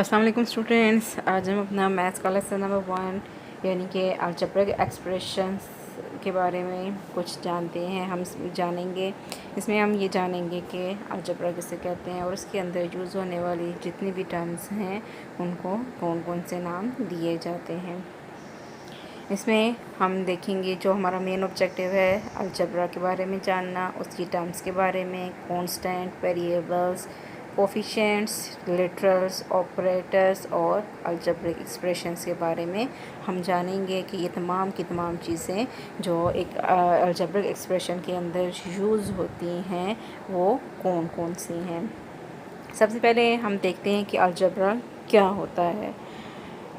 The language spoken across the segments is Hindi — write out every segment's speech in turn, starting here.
अस्सलाम वालेकुम स्टूडेंट्स। आज हम अपना मैथ्स का लेसन नंबर 1 यानी कि अलजेब्रिक एक्सप्रेशंस के बारे में कुछ जानते हैं। हम जानेंगे, इसमें हम ये जानेंगे कि अलजेब्रा किसे कहते हैं और उसके अंदर यूज़ होने वाली जितनी भी टर्म्स हैं उनको कौन कौन से नाम दिए जाते हैं। इसमें हम देखेंगे जो हमारा मेन ऑब्जेक्टिव है अलजेब्रा के बारे में जानना, उसकी टर्म्स के बारे में, constant, variables, coefficients, literals, operators और अलजेब्रिक एक्सप्रेशंस के बारे में हम जानेंगे कि ये तमाम की तमाम चीज़ें जो एक अलजेब्रिक एक्सप्रेशन के अंदर यूज़ होती हैं वो कौन कौन सी हैं। सबसे पहले हम देखते हैं कि अलजेब्रा क्या होता है।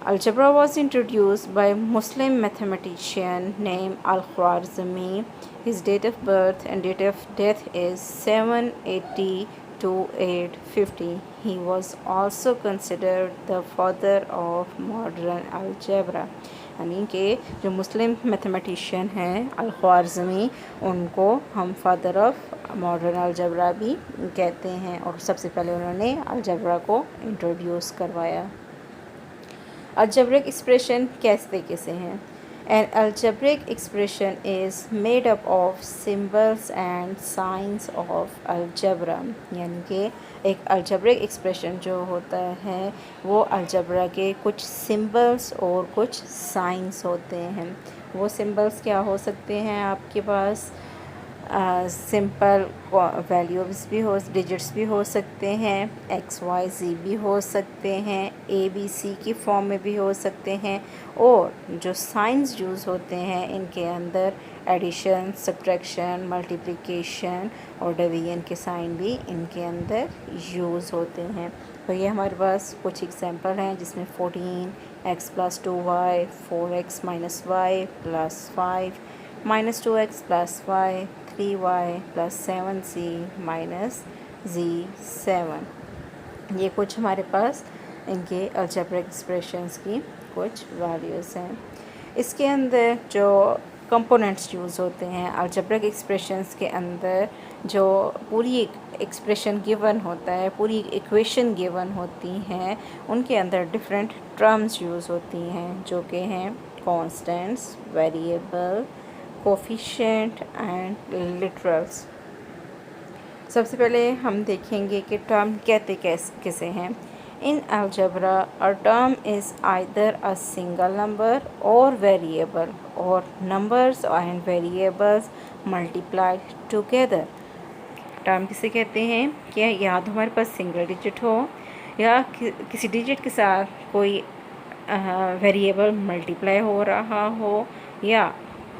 Algebra was introduced by Muslim mathematician named Al-Khwarizmi. His date of birth and date of death is 780 to 850. He was also considered the father of modern algebra. यानी कि जो मुस्लिम मैथमेटिशियन हैं अल-ख्वारिज़मी, उनको हम फादर ऑफ मॉडर्न अलजेब्रा भी कहते हैं और सबसे पहले उन्होंने अलजेब्रा को इंट्रोड्यूस करवाया। अलजेब्रिक एक्सप्रेशन किस तरीके से हैं। N algebraic expression is made up of symbols and science of algebra, यानी कि एक अलजेब्रिक एक्सप्रेशन जो होता है वो अलजेब्रा के कुछ सिंबल्स और कुछ साइंस होते हैं। वो सिंबल्स क्या हो सकते हैं आपके पास, सिंपल वैल्यूज़ भी हो, डिजिट्स भी हो सकते हैं, एक्स वाई ज़ी भी हो सकते हैं, ए बी सी की फॉर्म में भी हो सकते हैं। और जो साइंस यूज़ होते हैं इनके अंदर एडिशन, सब्ट्रैक्शन, मल्टीप्लिकेशन और डिवीजन के साइन भी इनके अंदर यूज़ होते हैं। तो ये हमारे पास कुछ एग्जांपल हैं जिसमें 14x + 2y, 4x - y + 5 -2x + y, 3y + 7c - z7। ये कुछ हमारे पास इनके अलजेब्रिक एक्सप्रेशंस की कुछ वैल्यूज़ हैं। इसके अंदर जो कंपोनेंट्स यूज़ होते हैं अलजेब्रिक एक्सप्रेशंस के अंदर, जो पूरी एक्सप्रेशन गिवन होता है, पूरी इक्वेशन गिवन होती हैं, उनके अंदर डिफरेंट टर्म्स यूज़ होती हैं जो कि हैं constants, variable, coefficient and literals. सबसे पहले हम देखेंगे कि टर्म कहते किसे हैं। In algebra a term is either a single number or variable or numbers and variables multiplied together. Term किसे कहते हैं कि या तो हमारे पास सिंगल डिजिट हो या किसी डिजिट के साथ कोई वेरिएबल मल्टीप्लाई हो रहा हो, या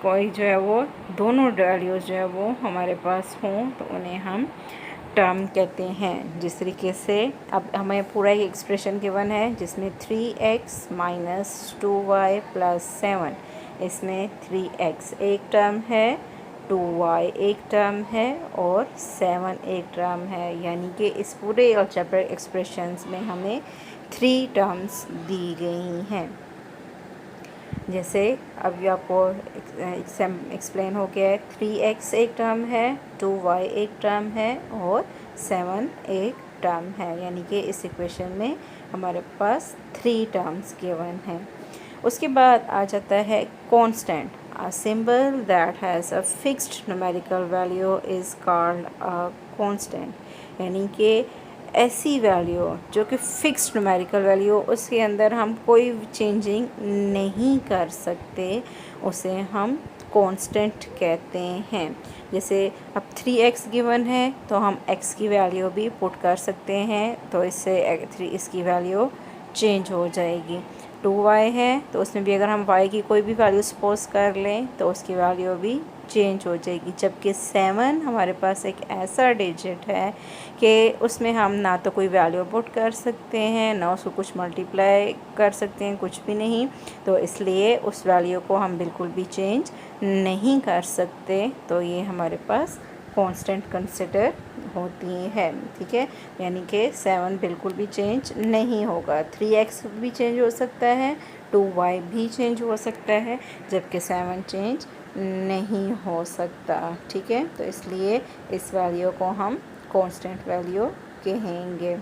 कोई जो है वो दोनों वैल्यूज़ जो है वो हमारे पास हों तो उन्हें हम टर्म कहते हैं। जिस तरीके से अब हमें पूरा ही एक्सप्रेशन गिवन है जिसमें 3x - 2y + 7, इसमें 3x एक टर्म है, 2y एक टर्म है और 7 एक टर्म है, यानी कि इस पूरे अलजेब्रिक एक्सप्रेशंस में हमें 3 टर्म्स दी गई हैं। जैसे अभी आपको एक्सप्लेन हो गया है, 3x एक टर्म है, 2y एक टर्म है और 7 एक टर्म है, यानी कि इस इक्वेशन में हमारे पास 3 टर्म्स गिवन हैं। उसके बाद आ जाता है constant. A symbol that has a fixed numerical value is called a constant, यानी कि ऐसी वैल्यू जो कि फ़िक्स्ड न्यूमेरिकल वैल्यू, उसके अंदर हम कोई चेंजिंग नहीं कर सकते, उसे हम कांस्टेंट कहते हैं। जैसे अब 3x गिवन है तो हम x की वैल्यू भी पुट कर सकते हैं, तो इससे 3 इसकी वैल्यू चेंज हो जाएगी। 2y है तो उसमें भी अगर हम y की कोई भी वैल्यू सपोज कर लें तो उसकी वैल्यू भी चेंज हो जाएगी। जबकि 7 हमारे पास एक ऐसा डिजिट है कि उसमें हम ना तो कोई वैल्यू पुट कर सकते हैं, ना उसको कुछ मल्टीप्लाई कर सकते हैं, कुछ भी नहीं, तो इसलिए उस वैल्यू को हम बिल्कुल भी चेंज नहीं कर सकते, तो ये हमारे पास कांस्टेंट कंसिडर होती है। ठीक है, यानी कि 7 बिल्कुल भी चेंज नहीं होगा। 3x भी चेंज हो सकता है, 2y भी चेंज हो सकता है, जबकि 7 चेंज नहीं हो सकता। ठीक है, तो इसलिए इस वैल्यू को हम कांस्टेंट वैल्यू कहेंगे।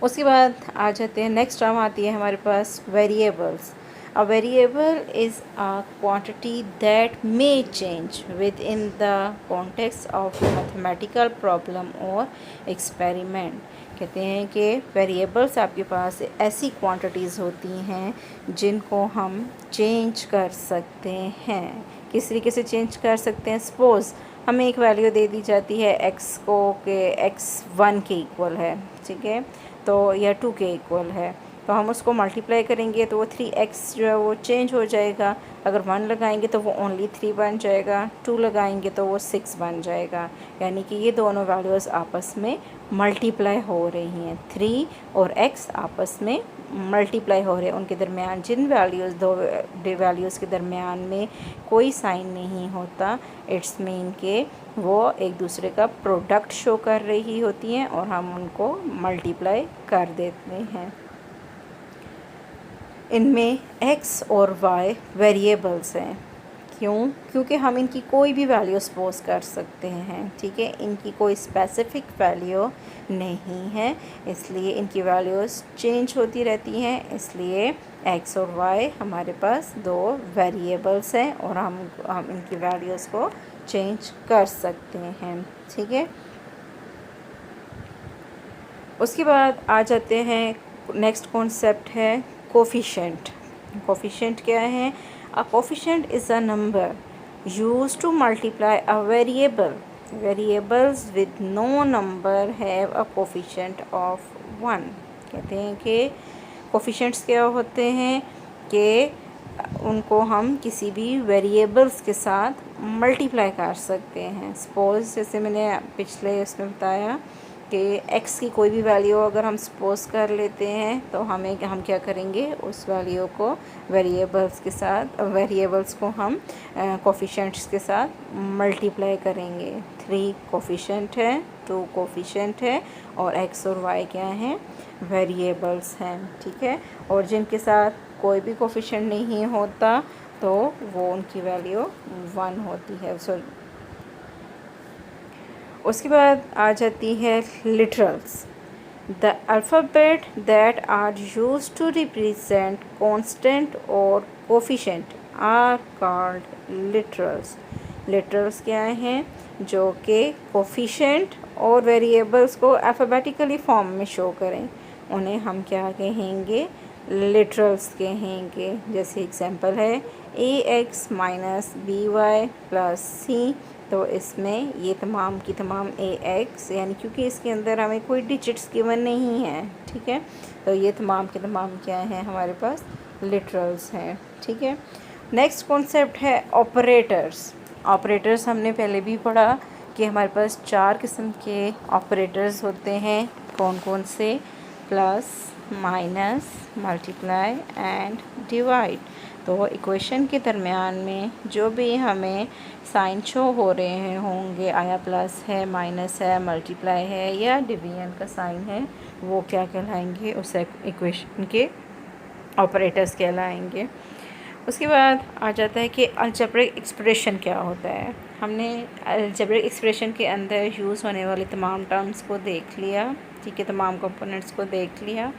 उसके बाद आ जाते हैं नेक्स्ट टर्म आती है हमारे पास variables. A variable is a quantity that may change within the context of mathematical problem or experiment। कहते हैं कि वेरिएबल्स आपके पास ऐसी क्वांटिटीज़ होती हैं जिनको हम चेंज कर सकते हैं। किस तरीके से चेंज कर सकते हैं? सपोज़ हमें एक वैल्यू दे दी जाती है x को के x 1 के इक्वल है, ठीक है, तो या 2 के इक्वल है, तो हम उसको मल्टीप्लाई करेंगे तो वो 3x जो है वो चेंज हो जाएगा। अगर 1 लगाएंगे तो वो ओनली 3 बन जाएगा, 2 लगाएंगे तो वो 6 बन जाएगा। यानी कि ये दोनों वैल्यूज़ आपस में मल्टीप्लाई हो रही हैं, 3 और x आपस में मल्टीप्लाई हो रहे हैं। उनके दरमियान जिन वैल्यूज़ दो वैल्यूज़ के दरमियान में कोई साइन नहीं होता, इट्स मीन के वो एक दूसरे का प्रोडक्ट शो कर रही होती हैं और हम उनको मल्टीप्लाई कर देते हैं। इनमें x और y वेरिएबल्स हैं। क्यों? क्योंकि हम इनकी कोई भी वैल्यू सपोज कर सकते हैं, ठीक है, इनकी कोई स्पेसिफिक वैल्यू नहीं है, इसलिए इनकी वैल्यूज़ चेंज होती रहती हैं। इसलिए x और y हमारे पास दो वेरिएबल्स हैं और हम इनकी वैल्यूज़ को चेंज कर सकते हैं, ठीक है। उसके बाद आ जाते हैं नेक्स्ट कॉन्सेप्ट है कोफिशिएंट। कोफिशिएंट क्या है? A coefficient is a number use to multiply a variable. Variables with no number have a coefficient of 1। कहते हैं कि कोफिशिएंट्स क्या होते हैं कि उनको हम किसी भी वेरिएबल्स के साथ मल्टीप्लाई कर सकते हैं। सपोज़ जैसे मैंने पिछले उसमें बताया कि x की कोई भी वैल्यू अगर हम सपोज कर लेते हैं तो हम क्या करेंगे, उस वैल्यू को वेरिएबल्स को हम कोफिशिएंट्स के साथ मल्टीप्लाई करेंगे। 3 कोफिशिएंट है, 2 कोफिशिएंट है और x और y क्या हैं? वेरिएबल्स हैं, ठीक है। और जिनके साथ कोई भी कोफिशिएंट नहीं होता तो वो उनकी वैल्यू 1 होती है। उसके बाद आ जाती है literals. The alphabet that are used to represent constant or coefficient are called literals. Literals क्या हैं? जो कि कोफिशिएंट और वेरिएबल्स को अल्फ़ाबेटिकली फॉर्म में शो करें, उन्हें हम क्या कहेंगे? लिटरल्स कहेंगे। जैसे एग्जांपल है ax minus by plus c, तो इसमें ये तमाम की तमाम ax, यानी क्योंकि इसके अंदर हमें कोई डिजिट्स गिवन नहीं है, ठीक है, तो ये तमाम के तमाम क्या हैं? हमारे पास लिटरल्स हैं, ठीक है। नेक्स्ट कॉन्सेप्ट है ऑपरेटर्स। ऑपरेटर्स हमने पहले भी पढ़ा कि हमारे पास 4 किस्म के ऑपरेटर्स होते हैं। कौन कौन से? Plus, minus, multiply and divide. तो इक्वेशन के दरमियान में जो भी हमें साइन शो हो रहे होंगे, आया प्लस है, माइनस है, मल्टीप्लाई है या डिवीजन का साइन है, वो क्या कहलाएंगे? उस इक्वेशन के ऑपरेटर्स कहलाएंगे। उसके बाद आ जाता है कि अलजेब्रिक एक्सप्रेशन क्या होता है। हमने अलजेब्रिक एक्सप्रेशन के अंदर यूज़ होने वाली तमाम टर्म्स को देख लिया, ठीक है, तमाम कंपोनेंट्स को देख लिया।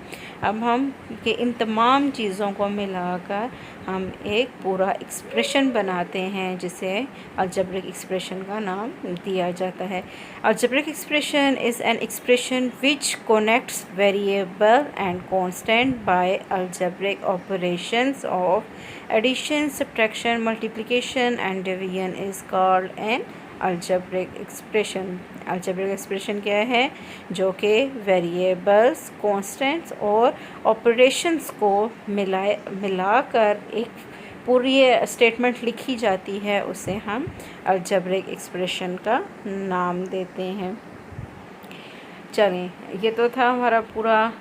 अब हम कि इन तमाम चीज़ों को मिलाकर हम एक पूरा एक्सप्रेशन बनाते हैं जिसे अलजेब्रिक एक्सप्रेशन का नाम दिया जाता है। Algebraic expression is an expression which connects variable and constant by algebraic operations of addition, subtraction, multiplication and division is called an algebraic expression. Algebraic expression क्या है? जो कि वेरिएबल्स, कांस्टेंट्स और ऑपरेशंस को मिलाकर एक पूरी स्टेटमेंट लिखी जाती है, उसे हम अलजेब्रिक एक्सप्रेशन का नाम देते हैं। चलें, ये तो था हमारा पूरा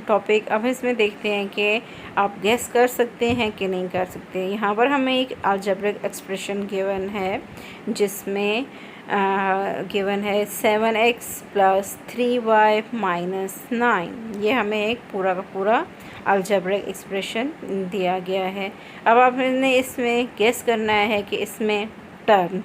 टॉपिक। अब इसमें देखते हैं कि आप गेस कर सकते हैं कि नहीं कर सकते। यहाँ पर हमें एक अलजेब्रिक एक्सप्रेशन गिवन है जिसमें गिवन है 7x प्लस 3y माइनस 9। ये हमें एक पूरा का पूरा अलजेब्रिक एक्सप्रेशन दिया गया है। अब आपने इसमें गेस करना है कि इसमें टर्म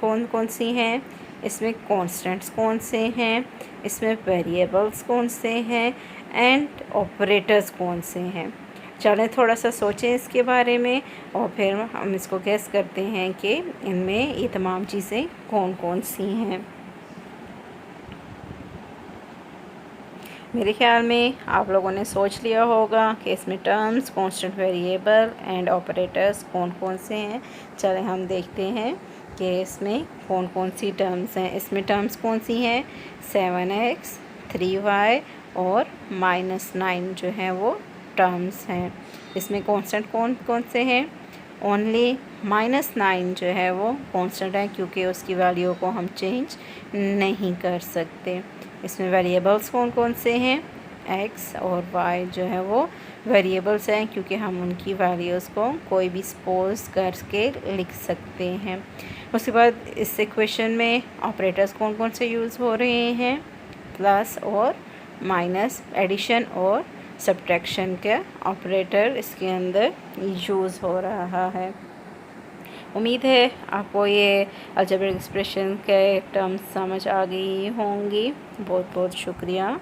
कौन कौन सी हैं। इसमें कॉन्स्टेंट्स कौन से हैं, इसमें वेरिएबल्स कौन से हैं एंड ऑपरेटर्स कौन से हैं। चलें थोड़ा सा सोचें इसके बारे में और फिर हम इसको गेस करते हैं कि इनमें ये तमाम चीज़ें कौन कौन सी हैं। मेरे ख्याल में आप लोगों ने सोच लिया होगा कि इसमें terms, constant, variable and operators कौन कौन से हैं। चलें हम देखते हैं कि इसमें कौन कौन सी टर्म्स हैं। इसमें टर्म्स कौन सी हैं, 7x, 3y और -9 जो है वो टर्म्स हैं। इसमें कांस्टेंट कौन कौन से हैं, ओनली -9 जो है वो कांस्टेंट है क्योंकि उसकी वैल्यू को हम चेंज नहीं कर सकते। इसमें वेरिएबल्स कौन कौन से हैं, x और y जो है वो वेरिएबल्स हैं क्योंकि हम उनकी वैल्यूज़ को कोई भी सपोज करके लिख सकते हैं। उसके बाद इस इक्वेशन में ऑपरेटर्स कौन कौन से यूज़ हो रहे हैं, प्लस और माइनस, एडिशन और सब्ट्रैक्शन का ऑपरेटर इसके अंदर यूज़ हो रहा है। उम्मीद है आपको ये अलजेब्रिक एक्सप्रेशन के टर्म्स समझ आ गई होंगी। बहुत बहुत शुक्रिया।